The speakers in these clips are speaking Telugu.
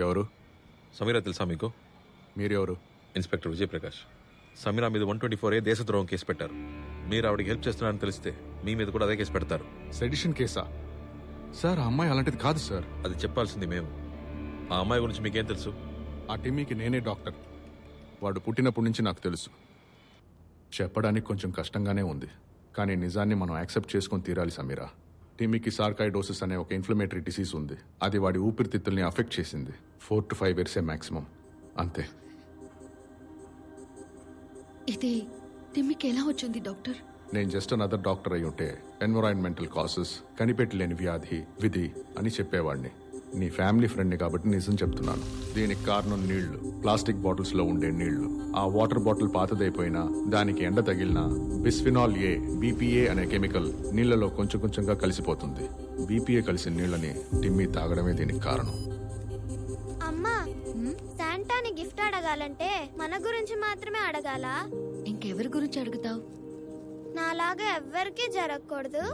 ఎవరు? సమీరా తెలుసా మీకు? మీరెవరు? ఇన్స్పెక్టర్ విజయప్రకాష్. సమీరా మీద 124A దేశద్రోహం కేసు పెట్టారు. మీరు ఆవిడకి హెల్ప్ చేస్తున్నారని తెలిస్తే మీ మీద కూడా అదే కేసు పెడతారు. సెడిషన్ కేసా? సార్ ఆ అమ్మాయి అలాంటిది కాదు సార్. అది చెప్పాల్సింది మేము. ఆ అమ్మాయి గురించి మీకేం తెలుసు? ఆ టిమ్మీకి నేనే డాక్టర్. వాడు పుట్టినప్పటి నుంచి నాకు తెలుసు. చెప్పడానికి కొంచెం కష్టంగానే ఉంది, కానీ నిజాన్ని మనం యాక్సెప్ట్ చేసుకొని తీరాలి సమీరా. టిమ్మీకి సార్కాయిడోసిస్ అనే ఒక ఇన్ఫ్లమేటరీ డిసీజ్ ఉంది. అది వాడి ఊపిరితిత్తుల్ని అఫెక్ట్ చేసింది. 4 to 5 years మాక్సిమం, అంతే. ఇది టిమ్మికి ఎలా వచ్చింది డాక్టర్? నేను జస్ట్ అనదర్ డాక్టర్ అయి ఉంటే ఎన్విరాన్మెంటల్ కాసెస్, కనిపెట్టలేని వ్యాధి, విధి అని చెప్పేవాడిని. నీ ఫ్యామిలీ ఫ్రెండ్ని కాబట్టి నిజం చెప్తున్నాను. దీనికి కారణం నీళ్లు, ప్లాస్టిక్ బాటిల్స్ లో ఉండే నీళ్లు. ఆ వాటర్ బాటిల్ పాతదైపోయినా దానికి ఎండ తగిలినా బిస్ఫినాల్ ఏ, బీపీఏ అనే కెమికల్ నీళ్లలో కొంచెం కొంచెంగా కలిసిపోతుంది. బీపీఏ కలిసిన నీళ్లని టిమ్మీ తాగడమే దీనికి కారణం. అమ్మా, శాంటాని గిఫ్ట్ అడగాలంటే మన గురించి మాత్రమే అడగాలా? ఇంకెవరి గురించి అడుగుతావు? నాలాగా ఎవ్వరికీ జరగకూడదు.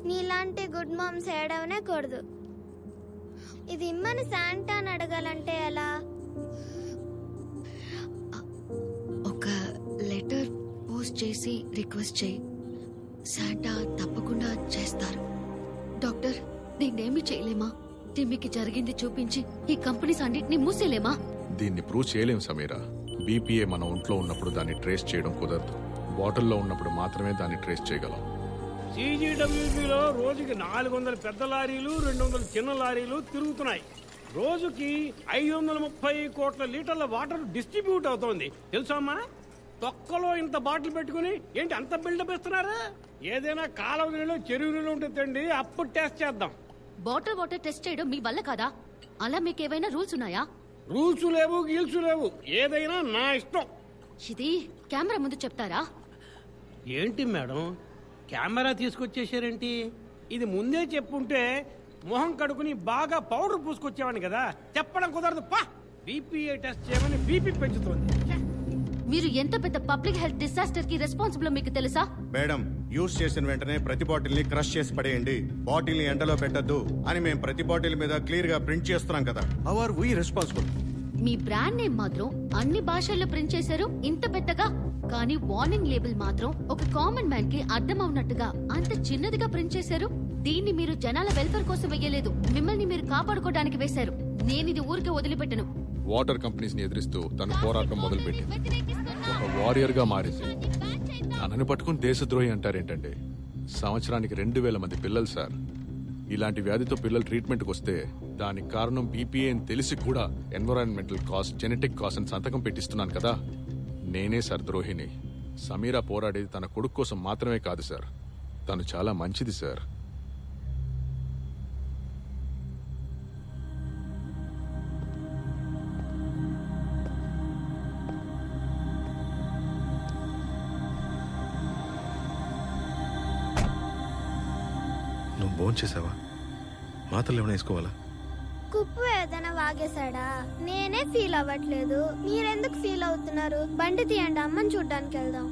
నీలాంటి గుడ్ మామ్స్ ఏడవనే కూడదు. ఇది ఇమ్మని శాంటాని అడగాలంటే ఎలా? ఒక లెటర్ పోస్ట్ చేసి రిక్వెస్ట్ చేయి. శాంటా తప్పకుండా చేస్తారు. డాక్టర్, దీన్నేమి చేయలేమా? టిమ్మికి జరిగింది చూపించి ఈ కంపెనీస్ అన్నిటిని మూసేలేమా? దీన్ని ప్రూవ్ చేయలేం సమీరా. బీపీఏ మన ఒంట్లో ఉన్నప్పుడు దాన్ని ట్రేస్ చేయడం కుదరదు. బాటిల్లో ఉన్నప్పుడు మాత్రమే దాన్ని ట్రేస్ చేయగలం. CGWBలో రోజుకి 400 పెద్ద లారీలు, 200 చిన్న లారీలు తిరుగుతున్నాయి. రోజుకి 530 కోట్ల లీటర్ల వాటర్ డిస్ట్రిబ్యూట్ అవుతోంది. తెలుసమ్మా? తొక్కలో ఇంత బాటిల్ పెట్టుకుని ఏంటి అంత బిల్డప్ ఇస్తున్నారా? ఏదైనా కాలువ నీళ్ళు, చెరువు నీళ్ళు ఉంటే తండి, అప్పుడు టెస్ట్ చేద్దాం. బాటిల్ వాటర్ టెస్ట్ చేయడం మీ వల్ల కాదా? అలా మీకేమైనా రూల్స్ ఉన్నాయా? రూల్స్ లేవు, గీల్స్ లేవు, ఏదైనా నా ఇష్టం. ఇది కెమెరా ముందు చెప్తారా? ఏంటి మేడం, కెమెరా తీసుకొచ్చేసారేంటి? ఇది ముందే చెప్పుంటే మొహం కడుకుని బాగా పౌడర్ పూసుకొచ్చేవాడిని కదా. చెప్పడం కుదరదు. పా, బీపీఏ టెస్ట్ చేయమని బీపీ పెంచుతోంది. మీరు ఎంత పెద్ద పబ్లిక్ హెల్త్ డిసాస్టర్ కి రెస్పాన్సిబుల్ మీకు తెలుసా? మేడం, యూజ్ చేసిన వెంటనే ప్రతి బాటిల్ ని క్రష్ చేసి పడేయండి. బాటిల్ ని ఎండలో పెట్టద్దు అని మేము ప్రతి బాటిల్ మీద క్లియర్ గా ప్రింట్ చేస్తున్నాం కదా. How are we responsible? మీ బ్రాండ్ నేమ్ మాత్రం అన్ని భాషల్లో ప్రింట్ చేశారు ఇంత పెద్దగా, కానీ వార్నింగ్ లేబుల్ మాత్రం ఒక కామన్ మ్యాన్ కి అర్థం అవునట్టుగా అంత చిన్నదిగా ప్రింట్ చేశారు. దీన్ని మీరు జనాల వెల్ఫేర్ కోసం వెయ్యలేదు, మిమ్మల్ని మీరు కాపాడుకోవడానికి వేశారు. నేను ఇది ఊరికే వదిలిపెట్టను. వాటర్ కంపెనీస్ ని ఎదిరిస్తూ తన పోరాటం మొదలుపెట్టింది. ఒక వారియర్ గా మారింది. తనని పట్టుకుని దేశద్రోహి అంటారేంటండి? సంవత్సరానికి 2000 మంది పిల్లలు సార్. ఇలాంటి వ్యాధితో పిల్లలు ట్రీట్మెంట్కి వస్తే దానికి కారణం బీపీఏ అని తెలిసి కూడా ఎన్విరాన్మెంటల్ కాస్, జెనెటిక్ కాస్ అని సంతకం పెట్టిస్తున్నాను కదా. నేనే సార్ ద్రోహిని. సమీరా పోరాడేది తన కొడుకు కోసం మాత్రమే కాదు సార్. తను చాలా మంచిది సార్. నువ్వు భోజనం చేసావా? మాత్రలు ఏమైనా వేసుకోవాలా? కుప్పు ఏదైనా వాగేశాడా? నేనే ఫీల్ అవ్వట్లేదు, మీరెందుకు ఫీల్ అవుతున్నారు? బండి తీయండి, అమ్మని చూడ్డానికి వెళ్దాం.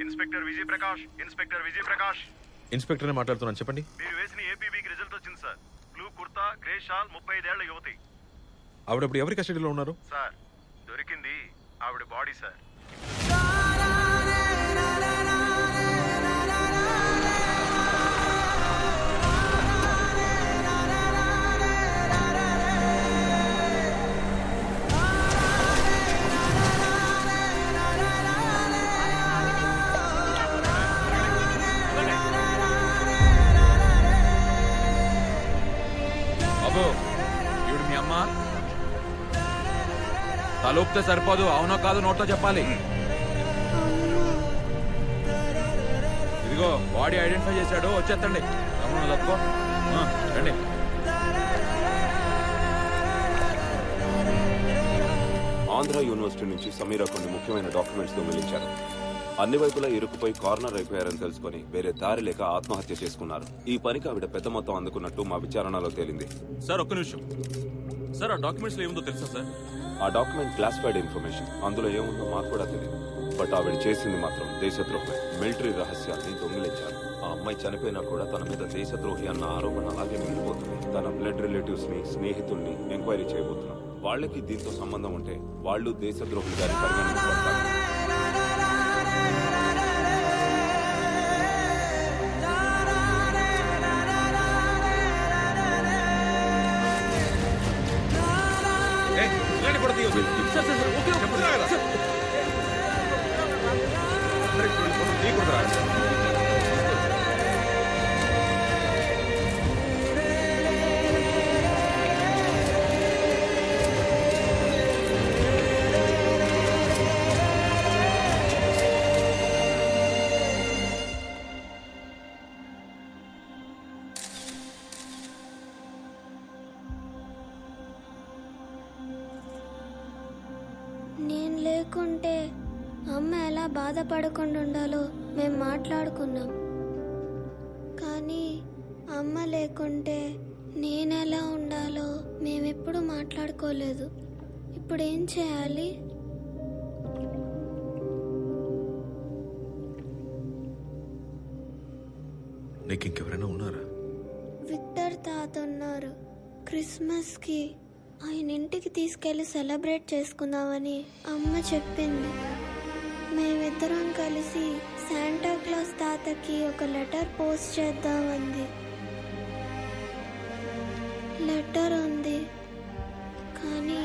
Inspector Vijay Prakash, inspector Vijay Prakash. ఇన్స్పెక్టర్నే మాట్లాడుతున్నాను, చెప్పండి. మీరు వేసిన ఏపీబీకి రిజల్ట్ వచ్చింది sir. Blue kurta, grey shawl, 35 ఏళ్ల యువతి. ఆవిడప్పుడు ఎవరి కస్టడీలో ఉన్నారు సార్? దొరికింది ఆవిడ బాడీ సార్. ఇవిడు మీ అమ్మ? తలుపుతే సరిపోదు, అవునో కాదు నోట్లో చెప్పాలి. ఇదిగో బాడీ ఐడెంటిఫై చేశాడు, వచ్చేస్తండి. తప్పుకో రండి. ఆంధ్ర యూనివర్సిటీ నుంచి సమీరా కొన్ని ముఖ్యమైన డాక్యుమెంట్స్ దొంగిలించారు. అన్ని వైపులా ఇరుక్కుపోయి కార్నర్ అయిపోయారని తెలుసుకుని వేరే దారి లేక ఆత్మహత్య చేసుకున్నారు. ఈ పనికి ఆవిడ పెద్ద మొత్తం అందుకున్నట్టు మా విచారణలో తేలింది. సార్ ఒక్క నిమిషం సార్, ఆ డాక్యుమెంట్స్ లో ఏముందో తెలుసా సార్? ఆ డాక్యుమెంట్ క్లాసిఫైడ్ ఇన్ఫర్మేషన్. అందులో ఏముందో మాకు కూడా తెలియదు. బట్ ఆవిడ చేసింది మాత్రం దేశద్రోహమే. మిలిటరీ రహస్యాన్ని దొంగిలించారు. ఆ అమ్మాయి చనిపోయినా కూడా తన మీద దేశద్రోహి అన్న ఆరోపణ అలాగే మిగిలిపోతుంది. తన బ్లడ్ బ్లడ్ రిలేటివ్స్ ని, స్నేహితుల్ని ఎంక్వైరీ చేయబోతున్నాం. వాళ్ళకి దీంతో సంబంధం ఉంటే వాళ్ళు దేశద్రోహులు గారి పరిగణించబడతారు. నేను లేకుంటే అమ్మ ఎలా బాధపడకుండా ఉండాలో మేము మాట్లాడుకున్నాం. కానీ అమ్మ లేకుంటే నేనెలా ఉండాలో మేమెప్పుడు మాట్లాడుకోలేదు. ఇప్పుడు ఏం చేయాలి? నీకు ఇంకెవరైనా ఉన్నారా? విక్టర్ తాత ఉన్నారు. క్రిస్మస్కి ఆయన ఇంటికి తీసుకెళ్లి సెలబ్రేట్ చేసుకుందామని అమ్మ చెప్పింది. మేమిద్దరం కలిసి శాంటా క్లాస్ తాతకి ఒక లెటర్ పోస్ట్ చేద్దామంది. లెటర్ ఉంది కానీ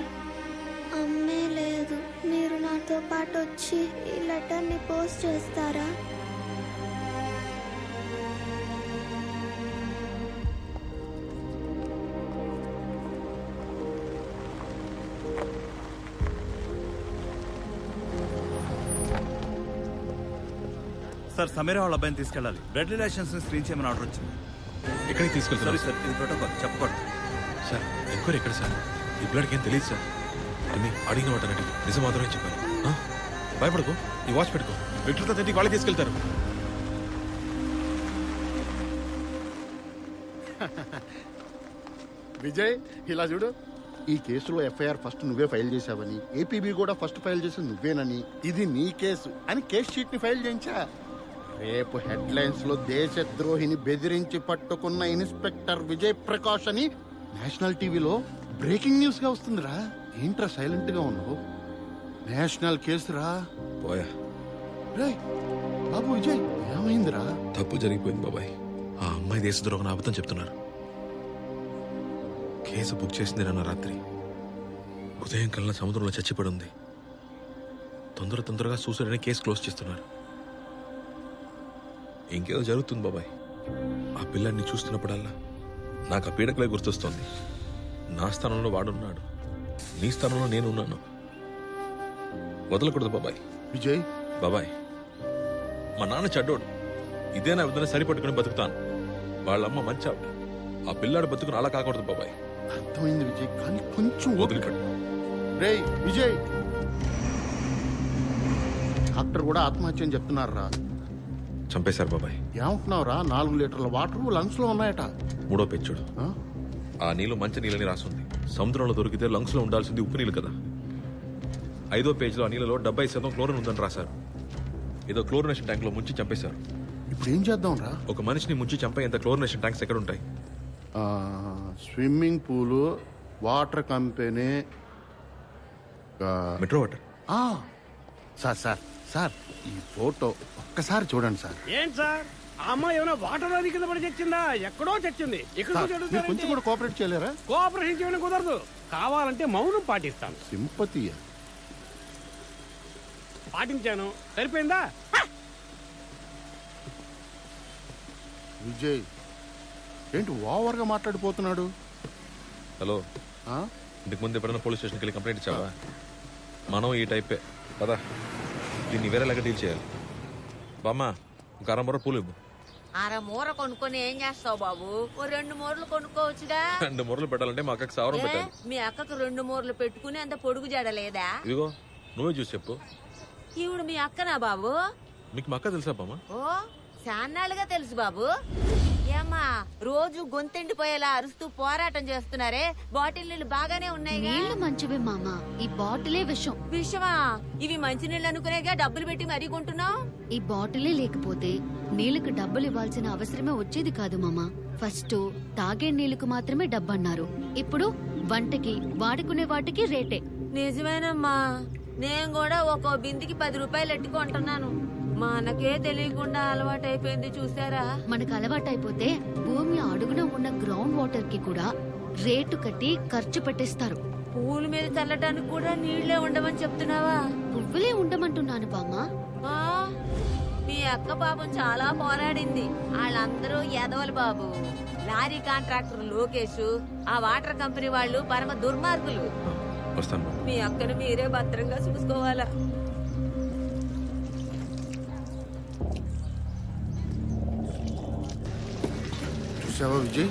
అమ్మే లేదు. మీరు నాతో పాటు వచ్చి ఈ లెటర్ని పోస్ట్ చేస్తారా? సార్, సమీరా వాళ్ళ అబ్బాయిని తీసుకెళ్ళాలి. బ్లడ్ రిలేషన్స్ ని స్క్రీన్ చేయమని ఆర్డర్ వచ్చింది. ఎక్కడికి తీసుకెళ్తారు? సార్, ఇది ప్రోటోకాల్, చెప్పకూడదు. సార్, ఎంక్వైరీ ఎక్కడ సార్? ఈ బ్లడ్కి ఏం తెలియదు సార్. তুমি అడిగిన వాటనండి నిజం మాత్రమే చెప్పాను. భయపడకు, ఈ వాచ్ పెట్టుకో. విక్టర్తో తింటికి వాళ్ళే తీసుకెళ్తారు. విజయ్, ఇలా చూడు. ఈ కేసులో ఎఫ్ఐఆర్ ఫస్ట్ నువ్వే ఫైల్ చేశావని, ఏపీబీ కూడా ఫస్ట్ ఫైల్ చేసి నువ్వేనని, ఇది నీ కేసు అని కేస్ షీట్ ని ఫైల్ చేయించా. రేపు హెడ్లైన్స్ లో దేశద్రోహిని బెదిరించి పట్టుకున్న ఇన్స్పెక్టర్ విజయ్ ప్రకాష్ అని నేషనల్ టీవీలో బ్రేకింగ్ న్యూస్ గా వస్తుందిరా. ఏంట్రా సైలెంట్ గా ఉన్నావు? నేషనల్ కేసురా. పోయా రే బాబు విజయ్, ఏమైందిరా? తప్పు జరిగిపోయింది బాబాయ్. ఆ అమ్మాయి దేశద్రోహం అబద్ధం చెప్తున్నారు. కేసు బుక్ చేసింది నన్ను రాత్రి. ఉదయం కల్లా సముద్రంలో చచ్చిపడి ఉంది. తొందరగా సూసైడ్ అని కేసు క్లోజ్ చేస్తున్నారు. ఇంకేదో జరుగుతుంది బాబాయ్. ఆ పిల్లాన్ని చూస్తున్నప్పుడల్లా నాకు ఆ పీడకలే గుర్తొస్తోంది. నా స్థానంలో వాడున్నాడు, నీ స్థానంలో నేనున్నాను. వదలకూడదు బాబాయ్. విజయ్ బాబాయ్, మా నాన్న చెడ్డోడు. ఇదే నా విధంగా సరిపట్టుకుని బతుకుతాను. వాళ్ళమ్మ మంచి ఆవిడ. ఆ పిల్లాడు బతుకుని అలా కాకూడదు బాబాయ్. అర్థమైంది విజయ్, కానీ కొంచెం వదిలిపెట్టు. రే విజయ్, డాక్టర్ కూడా ఆత్మహత్య అని చెప్తున్నారా? చంపేశారు బాబాయ్. ఏమంటున్నావురా? 4 లీటర్ల వాటర్ లంగ్స్ లో ఉన్నాయట. 3వ పెంచుడు. ఆ నీళ్లు మంచి నీళ్ళని రాసుంది. సముద్రంలో దొరికితే లంగ్స్ లో ఉండాల్సింది ఉప్పు నీళ్ళు కదా. 5వ పేజీలో ఆ నీళ్ళలో 70% క్లోరిన్ ఉందని రాశారు. ఏదో క్లోరినేషన్ ట్యాంక్ లో ముంచి చంపేశారు. ఇప్పుడు ఏం చేద్దాం రా? ఒక మనిషిని ముంచి చంపేంత క్లోరినేషన్ ట్యాంక్స్ ఎక్కడ ఉంటాయి? Swimming pool, water company, metro water. Sir sir sir, ఈ ఫోటో ఒక్కసారి చూడండి సార్. ఏంటి సార్, ఆ అమ్మాయి ఏమైనా వాటర్ అది కింద పడి చచ్చిందా? ఎక్కడో చచ్చింది. మీరు కొంచెం కూడా కోఆపరేట్ చేయలేరా? కోఆపరేషన్ చేయడం కుదరదు. కావాలంటే మౌనం పాటిస్తాను. సింపతి పాటించాను, సరిపోయిందా? విజయ్ ఏంటి ఓవర్గా మాట్లాడిపోతున్నాడు? హలో, ఇంతకు ముందు ఎప్పుడైనా పోలీస్ స్టేషన్కి వెళ్ళి కంప్లైంట్ ఇచ్చావా? మనం ఈ టైపే కదా. దీన్ని వేరేలాగా డీల్ చేయాలి. బామ్మ, ఒక 1/2 మూర పూలు ఇవ్వు. 1/2 మూర కొనుక్కొని ఏం చేస్తావు బాబు? ఓ 2 మూరలు కొనుక్కోవచ్చుగా. 2 మూరలు పెట్టాలంటే మా అక్కకి 1,000 పెట్టాలి. మీ అక్కకు 2 మూరలు పెట్టుకుని అంత పొడుగు జడలేదా? ఇదిగో నువ్వే చూసి చెప్పు. ఈవిడ మీ అక్కనా బాబు? మీకు మా అక్క తెలుసా బామ్మ? ఓ చాన్నాళ్ళుగా తెలుసు బాబు. ఏమ్మా రోజు గొంతెండిపోయేలా అరుస్తూ పోరాటం చేస్తున్నారే, బాటిల్ నీళ్లు బాగానే ఉన్నాయి. నీళ్లు మంచివే మామ, ఈ బాటిలే విషం. విషమా? ఇవి మంచినీళ్ళు అనుకునేగా డబ్బులు పెట్టి మరీ కొంటున్నావు. ఈ బాటిలే లేకపోతే నీళ్లకు డబ్బులు ఇవ్వాల్సిన అవసరమే వచ్చేది కాదు మామ. ఫస్ట్ తాగే నీళ్లకు మాత్రమే డబ్బన్నారు, ఇప్పుడు వంటకి వాడుకునే వాటికి రేటే. నిజమేనమ్మా, నేను కూడా ఒక్కో బిందికి 10 రూపాయలు ఎట్టుకుంటున్నాను. మనకే తెలియకుండా అలవాటైపోయింది చూసారా. మనకు అలవాటైపోతే భూమి అడుగున ఉన్న గ్రౌండ్ వాటర్ కి కూడా రేటు కట్టి ఖర్చు పెట్టేస్తారు. పూల మీద చల్లటానికి కూడా నీళ్లే ఉండమని చెప్తున్నావా? పువ్వులే ఉండమంటున్నాను బామ్మ. మీ అక్క పాపం చాలా పోరాడింది. వాళ్ళందరూ ఎదవలు బాబు. లారీ కాంట్రాక్టర్ లోకేష్, ఆ వాటర్ కంపెనీ వాళ్ళు పరమ దుర్మార్గులు. మీ అక్కను మీరే భద్రంగా చూసుకోవాలా. చూసావా విజయ్,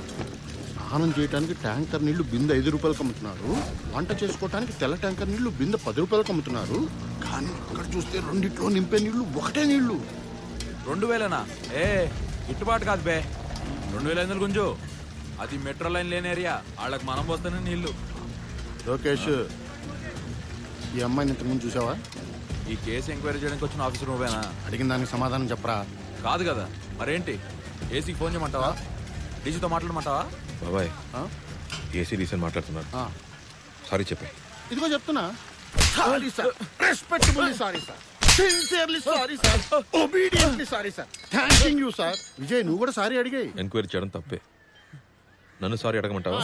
స్నానం చేయడానికి ట్యాంకర్ నీళ్లు బిందె 5 రూపాయలకు అమ్ముతున్నారు, వంట చేసుకోవడానికి తెల్ల ట్యాంకర్ నీళ్లు బిందె 10 రూపాయలకు అమ్ముతున్నారు. కానీ అక్కడ చూస్తే రెండిట్లో నింపే నీళ్లు ఒకటే నీళ్లు. 2000నా? గిట్టుబాటు కాదు బే. 2500 గుంజు. అది మెట్రో లైన్ లేని ఏరియా, వాళ్ళకి మనం పోస్తేనే నీళ్లు. లోకేష్, ఈ అమ్మాయిని ఇంతకుముందు చూసావా? ఈ కేసు ఎంక్వైరీ చేయడానికి వచ్చిన ఆఫీసర్ నువ్వేనా? అడిగిన దానికి సమాధానం చెప్పరా. కాదు కదా, మరేంటి? ఏసీకి ఫోన్ చేయమంటావా? డీజీతో మాట్లాడమంటావా? బాబాయ్, ఏసీ డీసీ మాట్లాడుతున్నారు. సారీ చెప్పే. ఇదిగో చెప్తున్నా. Sorry sir, respectably sorry sir, sincerely sorry sir, obediently sorry sir, thanking you sir. Vijay, నువ్వు కూడా సారీ అడిగాయి. ఎంక్వైరీ చేయడం తప్పే. నన్ను సారీ అడగమంటావా?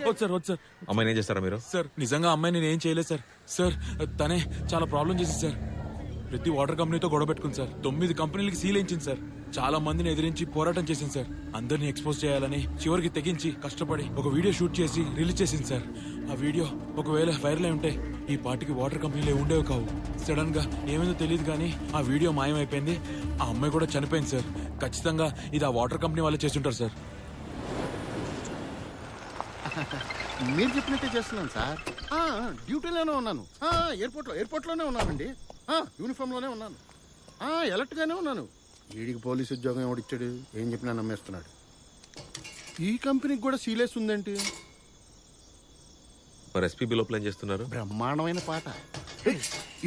వద్దు సార్. అమ్మాయిని ఏం చేస్తారా మీరు? సార్ నిజంగా అమ్మాయి నేను ఏం చేయలేదు సార్. సార్ తనే చాలా ప్రాబ్లం చేసింది సార్. ప్రతి వాటర్ కంపెనీతో గొడవ పెట్టుకుంది సార్. 9 కంపెనీలకి సీల్ వేయించింది సార్. చాలా మందిని ఎదిరించి పోరాటం చేసింది సార్. అందరినీ ఎక్స్పోజ్ చేయాలని చివరికి తెగించి కష్టపడి ఒక వీడియో షూట్ చేసి రిలీజ్ చేసింది సార్. ఆ వీడియో ఒకవేళ వైరల్ అయి ఉంటే ఈ పార్టీకి వాటర్ కంపెనీలే ఉండేవి కావు. సడన్ గా ఏమైందో తెలియదు కానీ ఆ వీడియో మాయమైపోయింది. ఆ అమ్మాయి కూడా చనిపోయింది సార్. ఖచ్చితంగా ఇది ఆ వాటర్ కంపెనీ వాళ్ళే చేస్తుంటారు సార్. మీరు చెప్పినట్టే చేస్తున్నాను సార్. డ్యూటీలోనే ఉన్నాను. ఎయిర్పోర్ట్లోనే ఉన్నానండి. యూనిఫామ్ లోనే ఉన్నాను. ఎలర్ట్ గానే ఉన్నాను. వీడికి పోలీసు ఉద్యోగం ఎవడిచ్చాడు? ఏం చెప్పినా నమ్మేస్తున్నాడు. ఈ కంపెనీకి కూడా సీలేస్ ఉందేంటి? మరి ఎస్పీబీ లోపల ఏం చేస్తున్నారు? బ్రహ్మాండమైన పాట.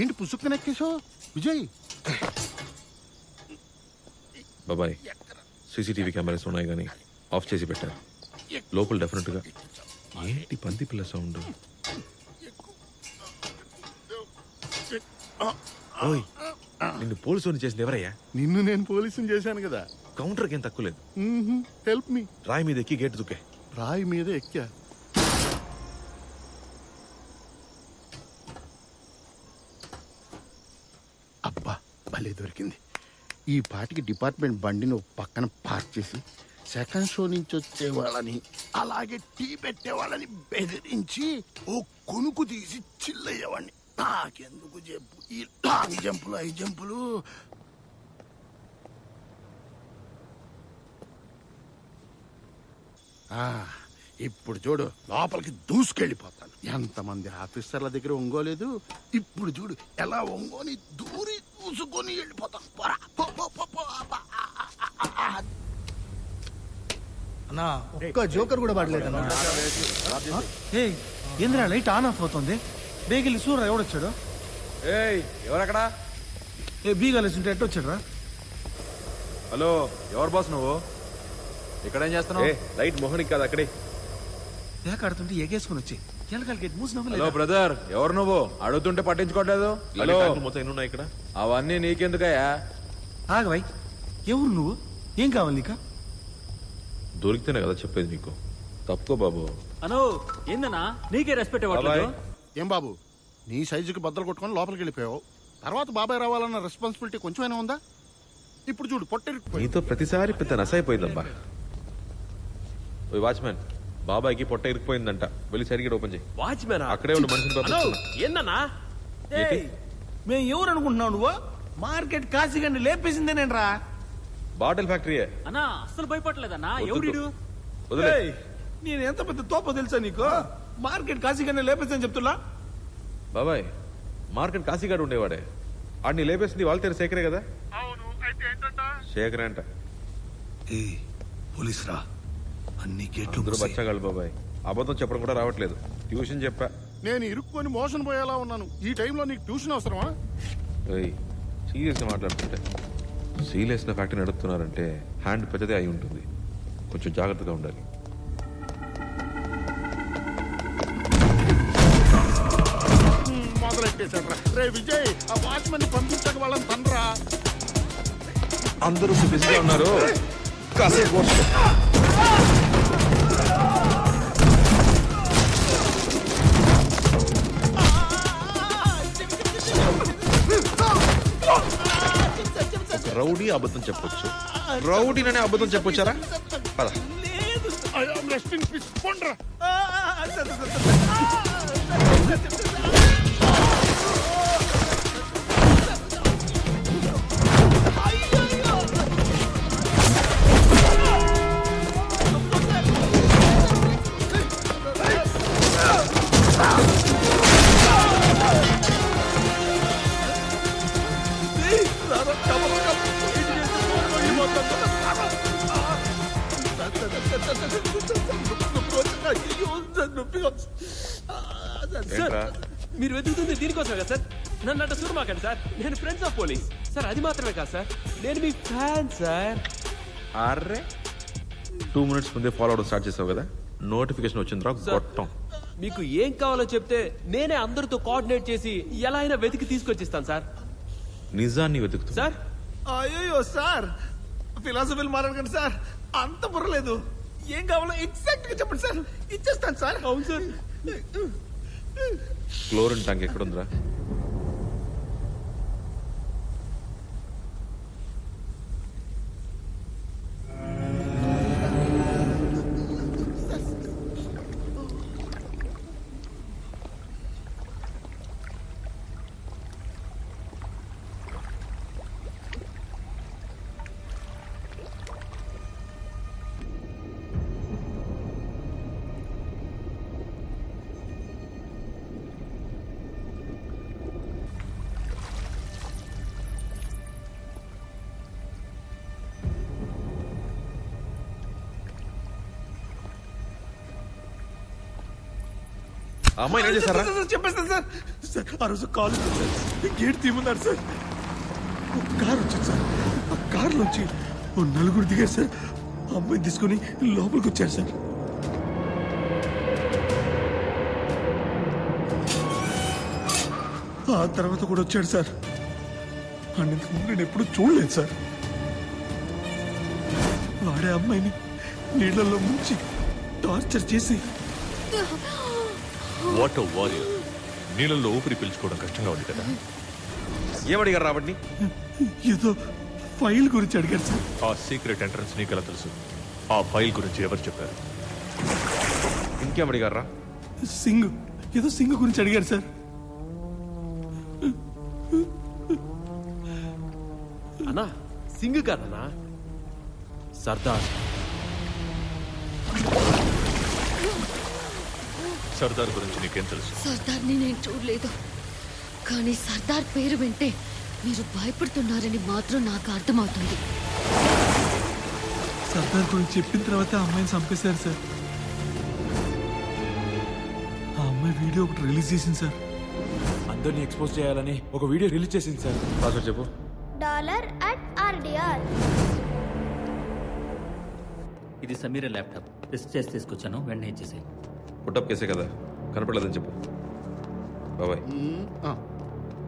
ఏంటి పుసుక్కన ఎక్కేసో విజయ్? బాబాయ్, సీసీటీవీ కెమెరాస్ ఉన్నాయి కానీ ఆఫ్ చేసి పెట్టారు. లోపల డెఫినెట్ గా ఏంటి పంది పిల్ల సౌండ్? ఓయ్, నిన్ను పోలీసు చేసింది ఎవరయ్యా? నిన్ను నేను పోలీసుని చేశాను కదా. కౌంటర్కి ఏం తక్కువ లేదు. Help me. రాయి మీద ఎక్కి గేట్ దుక్కే. రాయి మీద ఎక్కా. అబ్బా, భలే దొరికింది. ఈ పాటికి డిపార్ట్మెంట్ బండిని ఒక పక్కన పార్క్ చేసి సెకండ్ షో నుంచి వచ్చే వాళ్ళని అలాగే టీ పెట్టే వాళ్ళని బెదిరించి ఓ కొనుక్కు తీసి చిల్లయ్యేవాడిని. నాకెందుకు చెప్పు ఈ లాంగ్ జంపులు 5 జంపులు. ఇప్పుడు చూడు, లోపలికి దూసుకెళ్ళిపోతాను. ఎంతమంది ఆఫీసర్ల దగ్గర ఒంగోలేదు. ఇప్పుడు చూడు ఎలా ఒంగోని దూరి దూసుకొని వెళ్ళిపోతాను. అన్నా ఒక్క జోకర్ కూడా పడలేదన్నా. ఏంద్రా లైట్ ఆన్ ఆఫ్ అవుతుంది? బేగిలి సూర్రా ఎవడొచ్చాడు? ఎవరక్కడ? బీగాలేసుంటే ఎట్టొచ్చాడు రా? హలో, ఎవరు బాస్ నువ్వు? ఇక్కడేం చేస్తున్నావు? లైట్ మోహనికి కాదు, అక్కడే ఏకాడుతుంటే ఎగేసుకుని వచ్చి ఎలకల్ గేట్ మూసి హలో బ్రదర్, ఎవరు నువ్వు? అడుగుతుంటే పట్టించుకోవట్లేదు. హలో, మొత్తం ఎన్ని ఉన్నాయి ఇక్కడ? అవన్నీ నీకెందుకయ్యా? ఆగవాయ్, ఎవరు నువ్వు? ఏం కావాలి నీకా? దొరికితేనే కదా చెప్పేది నీకు. తప్పుకో బాబు. అనో ఏందన్నా, నీకే రెస్పెక్ట్ ఇవ్వట్లేదు. ఏం బాబు, నీ సైజుకి బద్దలు కొట్టుకొని లోపలికి వెళ్ళిపోయావు. తర్వాత బాబాయ్ రావాలన్న రెస్పాన్సిబిలిటీ కొంచెమైనా ఉందా? ఇప్పుడు చూడు పొట్ట. నీతో ప్రతిసారి పెద్ద నసైపోయిందబ్బా. వాచ్మెన్, బాబాయ్కి పొట్ట ఇరికిపోయిందంట, వెళ్ళి సరిగ్గా ఓపెన్ చేయి. వాచ్మెన్ అక్కడే ఉండి మనిషిని ఏందన్నా? మేము ఎవరు అనుకుంటున్నావు నువ్వు? మార్కెట్ కాశీగండి లేపేసిందే నేను రా. బాటిల్ ఫ్యాక్టరీయే అన్నా. అసలు భయపడలేదన్నా. ఎవడు? నేను ఎంత పెద్ద తోపో తెలుసా నీకు? మార్కెట్ కాశీగండి లేపేసిందని చెప్తున్నా. బాబాయ్, మార్కెట్ కాశీగాడు ఉండేవాడే. ఆడిని లేపేసింది వాళ్ళ శేఖరే కదా? శేఖరే అంట. పోలీస్ రా అన్ని గేట్లు అందరూ బచ్చగాళ్ళు బాబాయ్. అబద్ధం చెప్పడం కూడా రావట్లేదు. ట్యూషన్ చెప్పా. నేను ఇరుక్కొని మోషన్ పోయేలా ఉన్నాను. ఈ టైంలో నీకు ట్యూషన్ అవసరమా? సీరియస్గా మాట్లాడుతుంటే సీరియస్న ఫ్యాక్టరీ నడుపుతున్నారంటే హ్యాండ్ పెద్దదే అయి ఉంటుంది. కొంచెం జాగ్రత్తగా ఉండాలి. మొదలెట్టేశాడ్రా. రే విజయ్, ఆ వాచ్మెన్ పంపించక వాళ్ళని తండ్రా. అందరూ బిజీగా ఉన్నారు. కాసేపు రౌడీ అబద్ధం చెప్పొచ్చు, రౌడీననే అబద్ధం చెప్పొచ్చారా? పద. సార్ మీరు వెతుకుతుంది దీనికోసమే కదా సార్? నన్ను అట్ట చూడమాకండి సార్. నేను ఫ్రెండ్స్ ఆఫ్ పోలీస్ సార్. అది మాత్రమే కాదు సార్, నేను మీ ఫ్యాన్ సార్. అర్రే 2 minutes ముందే ఫాలో అవడం స్టార్ట్ చేసావు కదా, నోటిఫికేషన్ వచ్చిందిరా గొట్టం. మీకు ఏం కావాలో చెప్తే నేనే అందరితో కోఆర్డినేట్ చేసి ఎలా అయినా వెతికి తీసుకొచ్చిస్తాను సార్. నిజాన్ని వెతుకుతా సార్. అయ్యో సార్, ఫిలాసఫీలు మాట్లాడకండి సార్. అంత బుర్రలేదు. ఏం కావాలో ఎగ్జాక్ట్ గా చెప్పండి సార్, ఇచ్చేస్తాను సార్. అవును సార్. Chlorine tank ఎక్కడుందిరా? అమ్మాయి ఏం చేశారా? చెప్పేస్తాను సార్. సార్ ఆ రోజు కాల్ గేట్ తీయమన్నారు సార్. ఒక కార్ వచ్చింది సార్. ఆ కార్ నుంచి 4 దిగారు సార్. ఆ అమ్మాయిని తీసుకుని లోపలికి వచ్చారు సార్. ఆ తర్వాత కూడా వచ్చాడు సార్. ఇంతకుముందు నేను ఎప్పుడు చూడలేదు సార్. వాడే అమ్మాయిని నీళ్లలో ముంచి టార్చర్ చేసి. What warrior. నీళ్ళల్లో ఊపిరి పీల్చుకోవడం కష్టంగా ఉంది కదా. ఏమడిగారు రావడ్ని? ఏదో ఫైల్ గురించి అడిగారు సార్. ఆ సీక్రెట్ ఎంట్రన్స్ నీకెలా తెలుసు? ఆ ఫైల్ గురించి ఎవరు చెప్పారు? ఇంకేమడిగారా? సింగ్, ఏదో సింగ్ గురించి అడిగారు సార్. అన్నా సింగ్ కాదన్నా, సర్దార్. సర్దార్ గురించి నీకేం తెలుసు? సర్దార్ని నేను చూడలేదు, కానీ సర్దార్ పేరు వింటే మీరు భయపడుతున్నారని మాత్రం నాకు అర్థమవుతుంది. సర్దార్ గురించి చెప్పిన తర్వాత ఆ అమ్మాయిని చంపేశారు సార్. ఆ అమ్మాయి వీడియో ఒకటి రిలీజ్ చేసింది సార్. అందరినీ ఎక్స్పోజ్ చేయాలని ఒక వీడియో రిలీజ్ చేసింది సార్. పాస్వర్డ్ చెప్పు. $@RDR. ఇది సమీర ల్యాప్టాప్. టెస్ట్ చేసి తీసుకొచ్చాను, వెంటనే ఇచ్చేసాయి. పుట్టప్ కేసే కదా, కనపడలేదని చెప్పు. బాబాయ్.